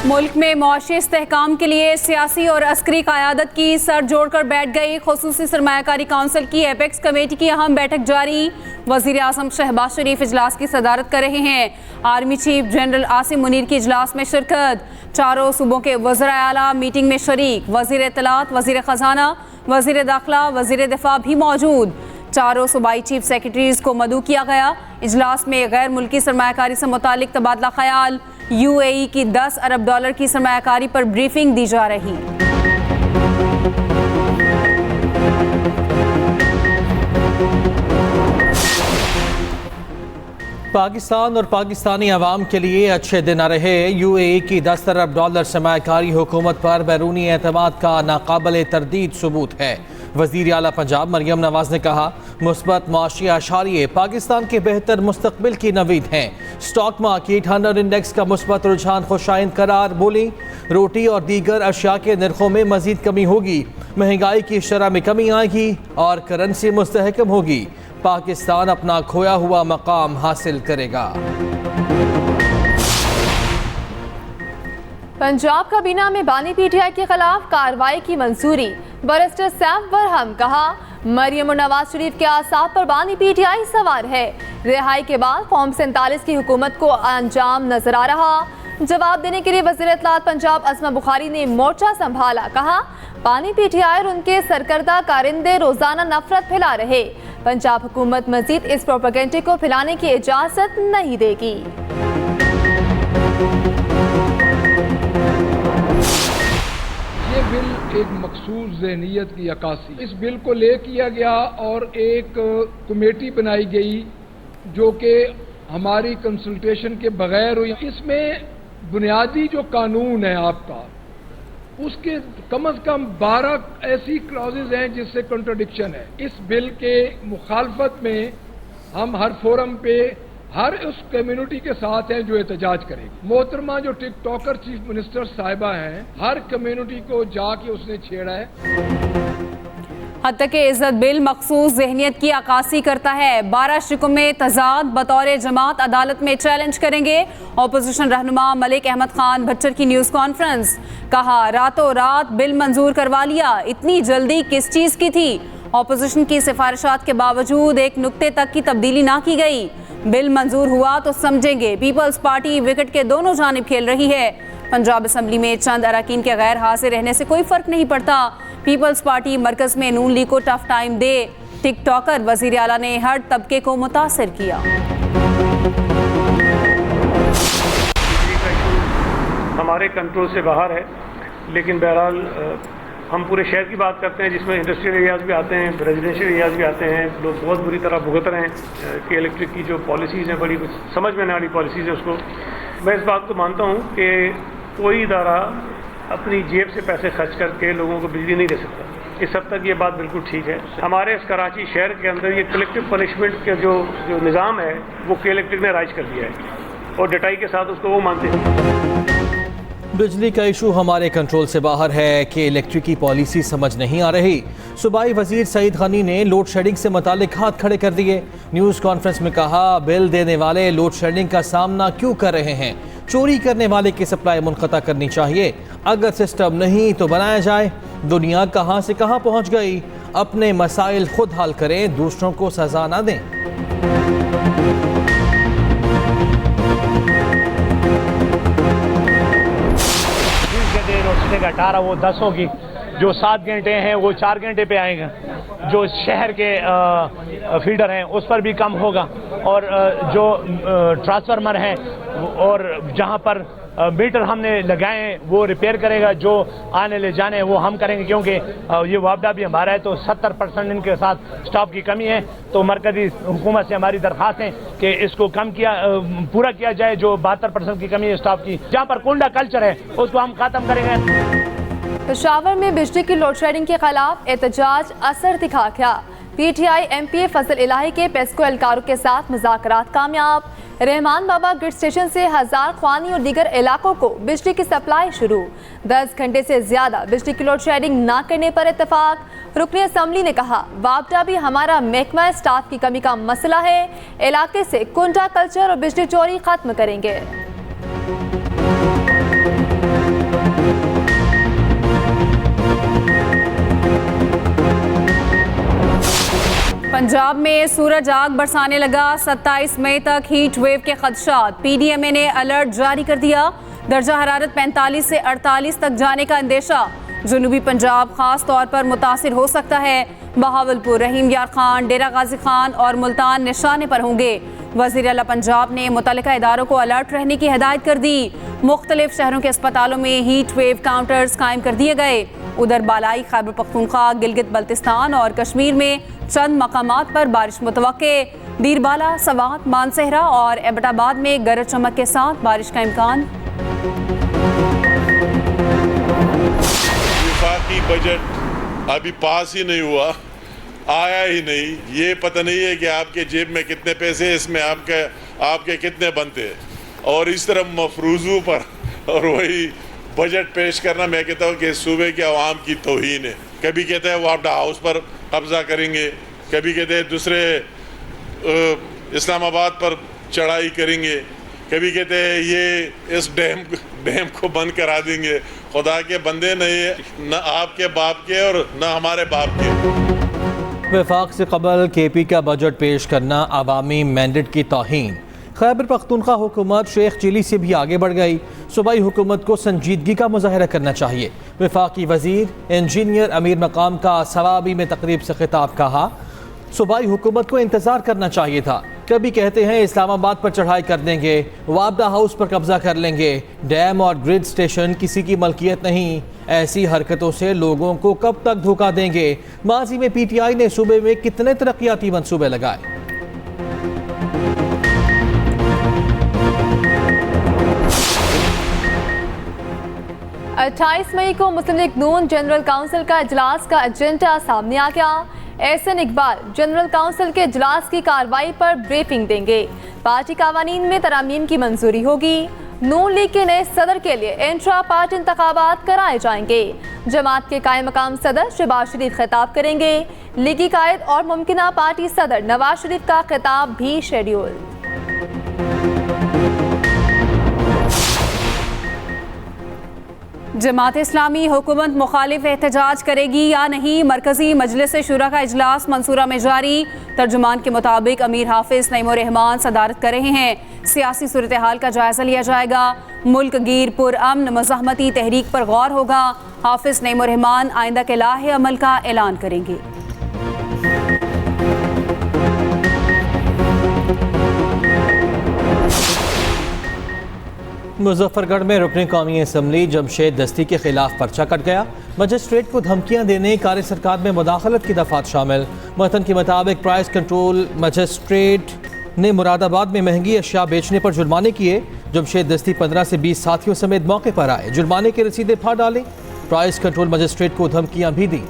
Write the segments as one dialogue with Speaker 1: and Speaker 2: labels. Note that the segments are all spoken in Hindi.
Speaker 1: मुल्क में मुआशी इस्तेहकाम के लिए सियासी और अस्करी क़यादत की सर जोड़कर बैठ गई। खुसूसी सरमायाकारी काउंसिल की एपेक्स कमेटी की अहम बैठक जारी। वज़ीर आज़म शहबाज शरीफ इजलास की सदारत कर रहे हैं। Army chief general Asim Munir की इजलास में शिरकत। चारों सूबों के वज़राए आला मीटिंग में शरीक। वज़ीर इत्तलात, वज़ीर ख़जाना, वज़ीर दाखिला, वज़ीर दिफा भी मौजूद। चारों सूबाई चीफ सेक्रेटरीज को मदऊ किया गया। इजलास में गैर मुल्की सरमायाकारी से मुतालिक तबादला ख्याल। UAE की $10 अरब की सरमायाकारी पर ब्रीफिंग दी जा रही।
Speaker 2: पाकिस्तान और पाकिस्तानी अवाम के लिए अच्छे दिन आ रहे। UAE की $10 अरब सरमायाकारी हुकूमत पर बैरूनी एतमाद का नाकाबिल तरदीद सबूत है। वज़ीर आला पंजाब मरियम नवाज ने कहा, मुस्बत मुआशी आशारिये पाकिस्तान के बेहतर मुस्तकबिल की नवीद हैं। स्टॉक मार्केट 100 इंडेक्स का मुस्बत रुझान खुशाइंद करार। बोली, रोटी और दीगर अशिया के नरखों में मजीद कमी होगी, महंगाई की शरह में कमी आएगी और करेंसी मुस्तहकम होगी। पाकिस्तान अपना खोया हुआ मकाम हासिल करेगा।
Speaker 3: पंजाब काबीना में बानी PTI के खिलाफ कार्रवाई की मंजूरी। बैरिस्टर सैफ बरहम कहा, मरियम और नवाज शरीफ के आसाब पर बानी PTI सवार है। रिहाई के बाद फॉर्म 47 की हुकूमत को अंजाम नजर आ रहा। जवाब देने के लिए वज़ीर इत्तलात पंजाब अस्मा बुखारी ने मोर्चा संभाला। कहा, बानी PTI और उनके सरकर्दा कारिंदे रोजाना नफरत फैला रहे। पंजाब हुकूमत मजीद इस प्रोपेगेंडे को फैलाने की इजाजत नहीं देगी।
Speaker 4: ये बिल एक मखसूस ज़हनियत की अक्कासी, इस बिल को ले किया गया और एक कमेटी बनाई गई जो कि हमारी कंसल्टेशन के बगैर हुई। इसमें बुनियादी जो कानून है आपका, उसके कम से कम 12 ऐसी क्लॉजेज हैं जिससे कंट्राडिक्शन है। इस बिल के मुखालफत में हम हर फोरम पे हर उस कम्युनिटी के साथ हैं जो एहतजाज करेगी। मोहतरमा जो टिकटॉकर चीफ मिनिस्टर साहिबा हैं, हर कम्युनिटी को जाके उसने छेड़ा है।
Speaker 1: हत्या के इज्जत बिल मखसूस ज़हनियत की अक्कासी करता है। 12 शिकों में तजाद बतौर जमात अदालत में चैलेंज करेंगे। अपोजिशन रहनुमा मलिक अहमद खान भट्टर की न्यूज़ कॉन्फ्रेंस। कहा, रातों रात बिल मंजूर करवा लिया, इतनी जल्दी किस चीज़ की थी। अपोजिशन की सिफारिशात के बावजूद एक नुक्ते तक की तब्दीली ना की गई। बिल मंजूर हुआ तो समझेंगे। पीपल्स पार्टी विकेट के दोनों जानिब खेल रही है। पंजाब असम्बली में चंद अरकान के गैर हाजिर रहने से कोई फर्क नहीं पड़ता। पीपल्स पार्टी मरकज में नून लीग को टफ टाइम दे। टिकटॉकर वजीर आला ने हर तबके को मुतासिर किया।
Speaker 5: हमारे कंट्रोल से बाहर है, लेकिन बहरहाल हम पूरे शहर की बात करते हैं जिसमें इंडस्ट्रियल एरियाज़ भी आते हैं, रेजिडेंशियल एरियाज़ भी आते हैं। लोग बहुत बुरी तरह भुगत रहे हैं कि इलेक्ट्रिक की जो पॉलिसीज़ हैं, बड़ी कुछ समझ में न आने वाली पॉलिसीज़ है। उसको मैं इस बात को मानता हूँ कि कोई इदारा अपनी जेब से पैसे खर्च करके लोगों को बिजली नहीं दे सकता। इस हद तक ये बात बिल्कुल ठीक है। हमारे इस कराची शहर के अंदर ये कलेक्टिव पनिशमेंट का जो निज़ाम है वो के इलेक्ट्रिक ने राइज कर दिया है और डटाई के साथ उसको वो मानते हैं।
Speaker 2: बिजली का इशू हमारे कंट्रोल से बाहर है कि इलेक्ट्रिक की पॉलिसी समझ नहीं आ रही। सूबाई वजीर सईद गनी ने लोड शेडिंग से मुतालिक हाथ खड़े कर दिए। न्यूज़ कॉन्फ्रेंस में कहा, बिल देने वाले लोड शेडिंग का सामना क्यों कर रहे हैं। चोरी करने वाले की सप्लाई मुनक़ता करनी चाहिए। अगर सिस्टम नहीं तो बनाया जाए। दुनिया कहाँ से कहाँ पहुँच गई। अपने मसाइल खुद हल करें, दूसरों को सजा ना दें।
Speaker 6: रोशनी का 18 वो 10 होगी। जो 7 घंटे हैं वो 4 घंटे पे आएगा। जो शहर के फीडर हैं उस पर भी कम होगा और जो ट्रांसफार्मर हैं और जहां पर मीटर हमने लगाए हैं वो रिपेयर करेगा। जो आने ले जाने वो हम करेंगे, क्योंकि ये वापदा भी हमारा है। तो 70% इनके साथ स्टाफ की कमी है। तो मरकजी हुकूमत से हमारी दरख्वास्त है कि इसको पूरा किया जाए। जो 72% की कमी है स्टाफ की, जहाँ पर कुंडा कल्चर है उसको हम खत्म करेंगे।
Speaker 3: पेशावर में बिजली की लोड शेडिंग के खिलाफ एहतजाज असर दिखा गया। PTI MPA फजल इलाही के पेस्को एहलकारों के साथ मुज़ाकरात कामयाब। रहमान बाबा ग्रिड स्टेशन से हजार ख्वानी और दीगर इलाकों को बिजली की सप्लाई शुरू। 10 घंटे से ज्यादा बिजली की लोड शेडिंग न करने पर इत्तेफाक। रुकनी असम्बली ने कहा, वापडा भी हमारा महकमा स्टाफ की कमी का मसला है। इलाके से कुंडा कल्चर और बिजली चोरी खत्म करेंगे।
Speaker 1: पंजाब में सूरज आग बरसाने लगा। 27 मई तक हीट वेव के खदशात। पीडीएमए ने अलर्ट जारी कर दिया। दर्जा हरारत 45 से 48 तक जाने का अंदेशा। जनूबी पंजाब खास तौर पर मुतासिर हो सकता है। बहावलपुर, रहीम यार खान, डेरा गाजी खान और मुल्तान निशाने पर होंगे। वज़ीर आला पंजाब ने मुतल्लिका इदारों को अलर्ट रहने की हिदायत कर दी। मुख्तलिफ शहरों के अस्पतालों में हीट वेव काउंटर्स कायम कर दिए गए। उधर बालाई खैबर पख्तूनख्वा, गिलगित बल्तिस्तान और कश्मीर में चंद मकामात पर बारिश मुतवक्के। बीरबाला, सवात, मानसहरा और एबटाबाद में गरज चमक के साथ बारिश का इम्कान।
Speaker 7: वफाकी बजट अभी पास ही नहीं हुआ, आया ही नहीं। ये पता नहीं है कि आपके जेब में कितने पैसे, इसमें आपके कितने बनते हैं। और इस तरह मफरूजों पर और वही बजट पेश करना, मैं कहता हूँ कि सूबे के अवाम की तौहीन है। कभी कहते हैं वापडा हाउस पर कब्जा करेंगे, कभी कहते हैं दूसरे इस्लामाबाद पर चढ़ाई करेंगे, कभी कहते हैं ये इस डैम को बंद करा देंगे। खुदा के बंदे नहीं, न आपके बाप के और न हमारे बाप के।
Speaker 2: वफाक से कबल केपी का बजट पेश करना अवामी मैंडेट की तौहीन। खैबर पख्तूनख्वा हुकूमत शेख चिली से भी आगे बढ़ गई। सूबाई हुकूमत को संजीदगी का मुजाहरा करना चाहिए। वफाकी वजीर इंजीनियर अमीर मकाम का सवाबी में तकरीब से खिताब। कहा, सूबाई हुकूमत को इंतज़ार करना चाहिए था। कभी कहते हैं इस्लामाबाद पर चढ़ाई कर देंगे, वापडा हाउस पर कब्जा कर लेंगे। डैम और ग्रिड स्टेशन किसी की मलकियत नहीं। ऐसी हरकतों से लोगों को कब तक धोखा देंगे। माजी में पीटीआई ने सूबे में कितने तरक्याती मंसूबे लगाए।
Speaker 3: 28 मई को मुस्लिम लीग नून जनरल काउंसिल का इजलास का एजेंडा सामने आ गया। एहसन इकबाल जनरल काउंसिल के इजलास की कार्रवाई पर ब्रीफिंग देंगे। पार्टी कावानीन में तरामीम की मंजूरी होगी। नून लीग के नए सदर के लिए इंट्रा पार्टी इंतखाबात कराए जाएंगे। जमात के कायम मकाम सदर शहबाज शरीफ खिताब करेंगे। लीगी कायद और मुमकिना पार्टी सदर नवाज शरीफ का खिताब भी शेड्यूल।
Speaker 1: जमात इस्लामी हुकूमत मुखालिफ एहतजाज करेगी या नहीं। मरकजी मजलिस शुरा का इजलास मंसूरा में जारी। तर्जुमान के मुताबिक अमीर हाफिज नईमुर रहमान सदारत कर रहे हैं। सियासी सूरत हाल का जायजा लिया जाएगा। मुल्क गिर पुरअमन मज़ाहमती तहरीक पर गौर होगा। हाफिज नईमुर रहमान आइंदा के लाहे अमल का ऐलान करेंगे।
Speaker 2: मुजफ्फरगढ़ में रुकने कौमी असम्बली जमशेद दस्ती के खिलाफ पर्चा कट गया। मजिस्ट्रेट को धमकियां देने, कार्य सरकार में मुदाखलत की दफात शामिल। मतन के मुताबिक प्राइस कंट्रोल मजिस्ट्रेट ने मुरादाबाद में महंगी अशिया बेचने पर जुर्माने किए। जमशेद दस्ती 15 से 20 साथियों समेत मौके पर आए। जुर्माने की रसीदें फाड़ डाली। प्राइस कंट्रोल मजिस्ट्रेट को धमकियां भी दी।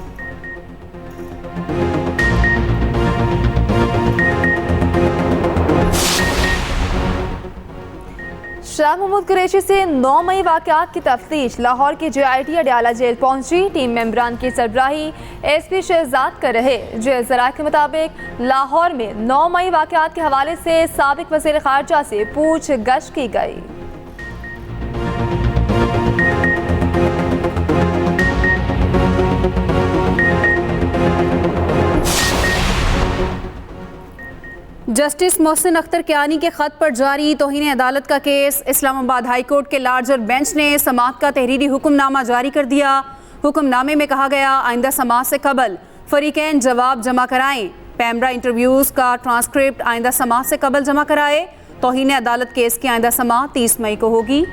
Speaker 3: शाह महमूद कुरैशी से 9 मई वाक़यात की तफ्तीश। लाहौर की JIT अडयाला जेल पहुंची। टीम मेंबरान की सरबराही SP शहजाद कर रहे। जेल ज़राए के मुताबिक लाहौर में 9 मई वाक़यात के हवाले से साबिक वज़ीर ख़ारजा से पूछगछ की गई।
Speaker 1: जस्टिस मोहसिन अख्तर कियानी के खत पर जारी तौहीन अदालत का केस। इस्लामाबाद हाई कोर्ट के लार्जर बेंच ने समाअत का तहरीरी हुक्मनामा जारी कर दिया। हुक्मनामे में कहा गया, आइंदा समाअत से कबल फरीकैन जवाब जमा कराएं। पैमरा इंटरव्यूज़ का ट्रांसक्रिप्ट आइंदा समाअत से कबल जमा कराए। तौहीन अदालत केस की आइंदा समाअत 30 मई को होगी।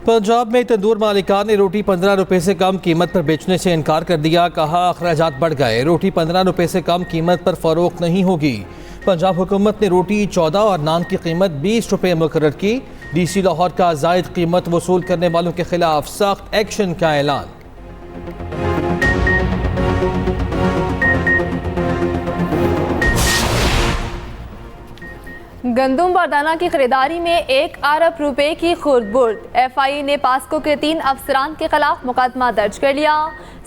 Speaker 2: पंजाब में तंदूर मालिकान ने रोटी 15 रुपये से कम कीमत पर बेचने से इनकार कर दिया। कहा, अखराजात बढ़ गए, रोटी 15 रुपये से कम कीमत पर फरोख्त नहीं होगी। पंजाब हुकूमत ने रोटी 14 और नान की कीमत 20 रुपये मुकर्रर की। DC लाहौर का जायद कीमत वसूल करने वालों के खिलाफ सख्त एक्शन का ऐलान।
Speaker 3: गंदुम बारदाना की खरीदारी में 1 अरब रुपए की खुर्द बुर्द। FIA ने पास्को के 3 अफसरान के खिलाफ मुकदमा दर्ज कर लिया।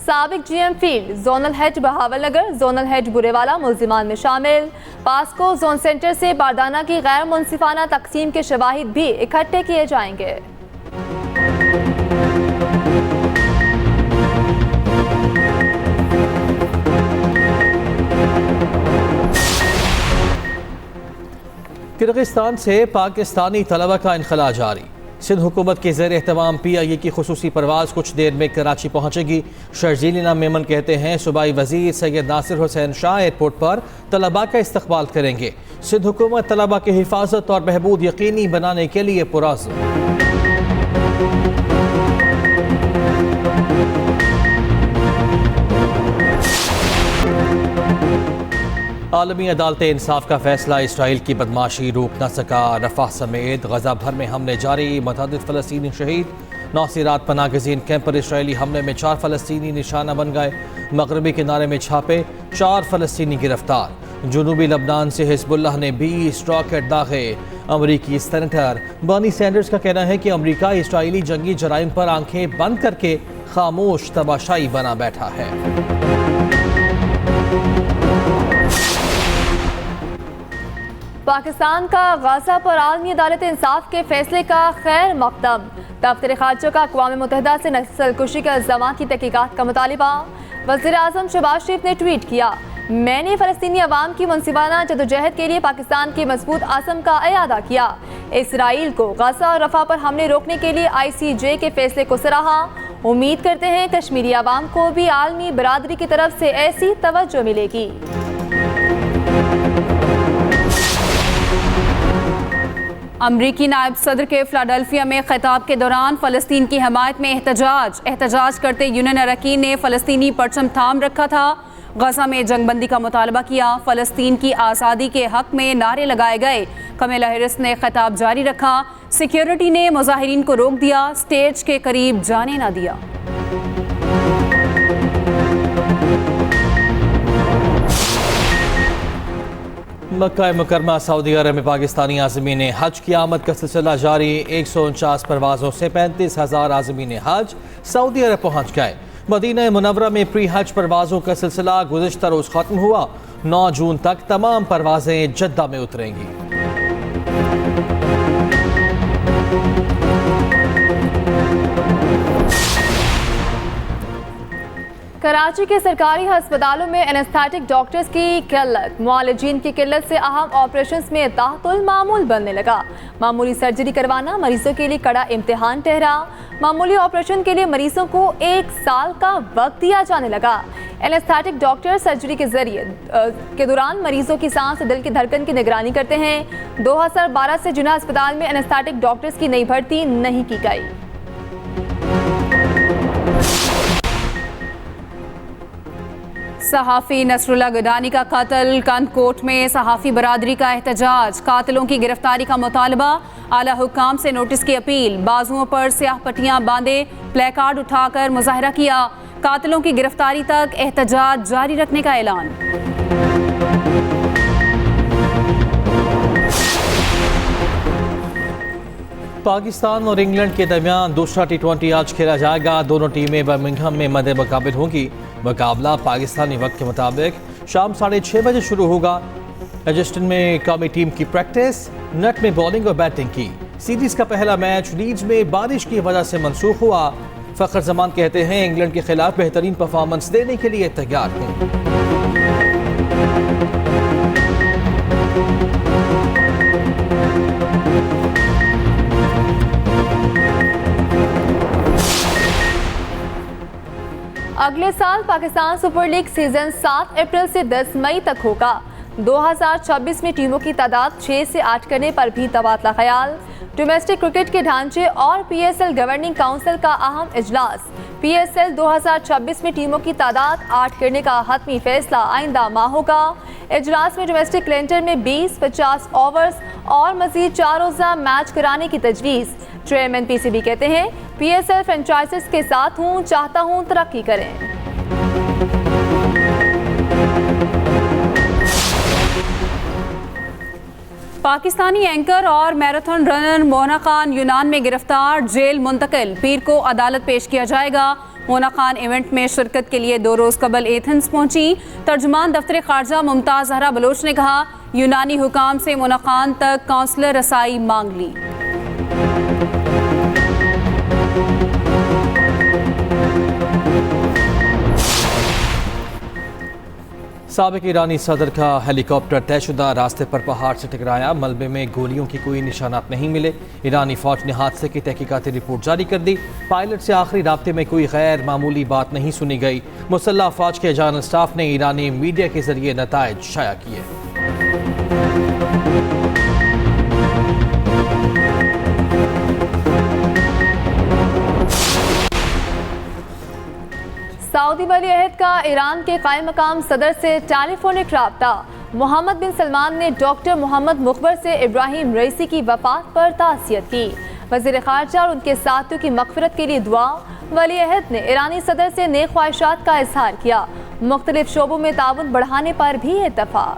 Speaker 3: साबिक GM field, zonal head Bahawalnagar, zonal head Burewala मुल्जिमान में शामिल। पास्को जोन सेंटर से बारदाना की गैर मुनसिफाना तकसीम के शवाहिद भी इकट्ठे किए जाएंगे।
Speaker 2: किर्गिस्तान से पाकिस्तानी तलबा का इनखला जारी। सिंध हुकूमत के ज़ेर एहतमाम PIA की खुसूसी परवाज़ कुछ देर में कराची पहुँचेगी। शर्जीलिना मेमन कहते हैं सूबाई वज़ीर सैयद नासिर हुसैन शाह एयरपोर्ट पर तलबा का इस्तकबाल करेंगे। सिंध हुकूमत तलबा की हिफाजत और बहबूद यकीनी बनाने के लिए पुरअज़्म। आलमी अदालत इंसाफ का फैसला इसराइल की बदमाशी रोक न सका। रफा समेत गजा भर में हमले जारी, मुतअद्दिद फ़लस्तीनी शहीद। नौसिरात पनागज़ीन कैंप पर इसराइली हमले में 4 फ़लस्तीनी निशाना बन गए। मगरबी किनारे में छापे, 4 फ़लस्तीनी गिरफ्तार। जुनूबी लबनान से हिज़्बुल्लाह ने 20 रॉकेट दागे। अमरीकी सेनेटर बर्नी सैंडर्स का कहना है कि अमरीका इसराइली जंगी जराइम पर आंखें बंद करके खामोश तमाशाई बना बैठा है।
Speaker 3: पाकिस्तान का गाजा पर आलमी अदालत इंसाफ के फैसले का खैर मकदम। दफ्तर खारजा का अक़वाम मुत्तहिदा से नस्ल कुशी के इल्ज़ामात की तहक़ीक़ात का मुतालिबा। वज़ीर आज़म शहबाज शरीफ ने ट्वीट किया, मैंने फ़लस्तीनी अवाम की मुनसिफाना जदोजहद के लिए पाकिस्तान के मजबूत आज़म का इयादा किया। इसराइल को गाजा और रफ़ा पर हमले रोकने के लिए ICJ के फैसले को सराहा। उम्मीद करते हैं कश्मीरी अवाम को भी आलमी बरादरी की तरफ से ऐसी तवज्जो मिलेगी।
Speaker 1: अमरीकी नायब सदर के फिलाडेल्फिया में खिताब के दौरान फ़लस्तीन की हमायत में एहतजाज करते यूनियन अरकान ने फ़लस्तीनी परचम थाम रखा था। गजा में जंगबंदी का मुतालबा किया। फ़लस्तीन की आज़ादी के हक में नारे लगाए गए। कमला हैरिस ने खिताब जारी रखा। सिक्योरिटी ने मुजाहिरीन को रोक दिया, स्टेज के करीब जाने ना दिया।
Speaker 2: मक्का मुकरमा सऊदी अरब में पाकिस्तानी आज़मीन हज की आमद का सिलसिला जारी। 149 परवाज़ों से 35,000 आज़मीन हज सऊदी अरब पहुँच गए। मदीना मुनव्वरा में प्री हज परवाज़ों का सिलसिला गुज़िश्ता रोज़ ख़त्म हुआ। 9 जून तक तमाम परवाज़ें जद्दा में उतरेंगी।
Speaker 3: कराची के सरकारी अस्पतालों में एनेस्थेटिक डॉक्टर्स की किल्लत, मुआलिजीन की किल्लत से अहम ऑपरेशंस में ताहतुल मामूल बनने लगा। मामूली सर्जरी करवाना मरीजों के लिए कड़ा इम्तिहान ठहरा। मामूली ऑपरेशन के लिए मरीजों को 1 साल का वक्त दिया जाने लगा। एनेस्थेटिक डॉक्टर सर्जरी के जरिए के दौरान मरीजों की सांस, दिल की धड़कन की निगरानी करते हैं। 2012 से जिन्ना अस्पताल में एनेस्थेटिक डॉक्टर्स की नई भर्ती नहीं की गई।
Speaker 1: सहाफ़ी नसरुल्लाह गडानी का कत्ल, कंदकोट में सहाफ़ी बरादरी का एहतजाज। कातिलों की गिरफ्तारी का मुतालबा, आला हुक्काम से नोटिस की अपील। बाजुओं पर स्याह पट्टियां बांधे, प्लेकार्ड उठाकर मुजाहरा किया। कातिलों की गिरफ्तारी तक एहतजाज जारी रखने का ऐलान।
Speaker 2: पाकिस्तान और इंग्लैंड के दरमियान दूसरा T20 आज खेला जाएगा। दोनों टीमें बर्मिंघम में मद्दे मुकाबिल होंगी। मुकाबला पाकिस्तानी वक्त के मुताबिक शाम 6:30 बजे शुरू होगा। एडजस्टन में कौमी टीम की प्रैक्टिस, नेट में बॉलिंग और बैटिंग की। सीरीज का पहला मैच लीड्स में बारिश की वजह से मनसूख हुआ। फ़खर जमान कहते हैं इंग्लैंड के खिलाफ बेहतरीन परफॉर्मेंस देने के लिए तैयार हूँ।
Speaker 3: अगले साल पाकिस्तान सुपर लीग सीजन 7 अप्रैल से 10 मई तक होगा। 2026 में टीमों की तादाद 6 से 8 करने पर भी तबादला ख्याल। डोमेस्टिक क्रिकेट के ढांचे और PSL गवर्निंग काउंसिल का अहम इजलास। PSL 2026 में टीमों की तादाद 8 करने का हतमी फैसला आइंदा माह होगा। इजलास में डोमेस्टिक कैलेंडर में 20-50 ओवर्स और मजीद 4 रोज़ा मैच कराने की तजवीज़। चेयरमैन PCB कहते हैं PSL फ्रेंचाइजेस के साथ हूँ, चाहता हूँ तरक्की करें।
Speaker 1: पाकिस्तानी एंकर और मैराथन रनर मोना खान यूनान में गिरफ्तार, जेल मुंतकिल। पीर को अदालत पेश किया जाएगा। मोना खान इवेंट में शिरकत के लिए 2 रोज़ कबल एथेंस पहुंची। तर्जुमान दफ्तर खारजा मुमताज़ ज़हरा बलोच ने कहा, यूनानी हुकाम से मोना खान तक काउंसलर रसाई मांग ली।
Speaker 2: साबिक ईरानी सदर का हेलीकॉप्टर तयशुदा रास्ते पर पहाड़ से टकराया। मलबे में गोलियों की कोई निशानात नहीं मिले। ईरानी फौज ने हादसे की तहकीकाती रिपोर्ट जारी कर दी। पायलट से आखिरी राब्ते में कोई गैर मामूली बात नहीं सुनी गई। मुसल्लह फौज के जनरल स्टाफ ने ईरानी मीडिया के जरिए नताइज शाया किए।
Speaker 3: सऊदी वली-ए-अहद का ईरान के कायम मकाम सदर से टेलीफोनिक राब्ता। मोहम्मद बिन सलमान ने डॉक्टर मोहम्मद मुखबर से इब्राहिम रईसी की वफात पर ताज़ियत की। वज़ीर ख़ारजा और उनके साथियों की मग़फ़िरत के लिए दुआ। वली-ए-अहद ने ईरानी सदर से नेक ख्वाहिशात का इज़हार किया। मुख्तलिफ शोबों में ताउन बढ़ाने पर भी इत्तफ़ाक़।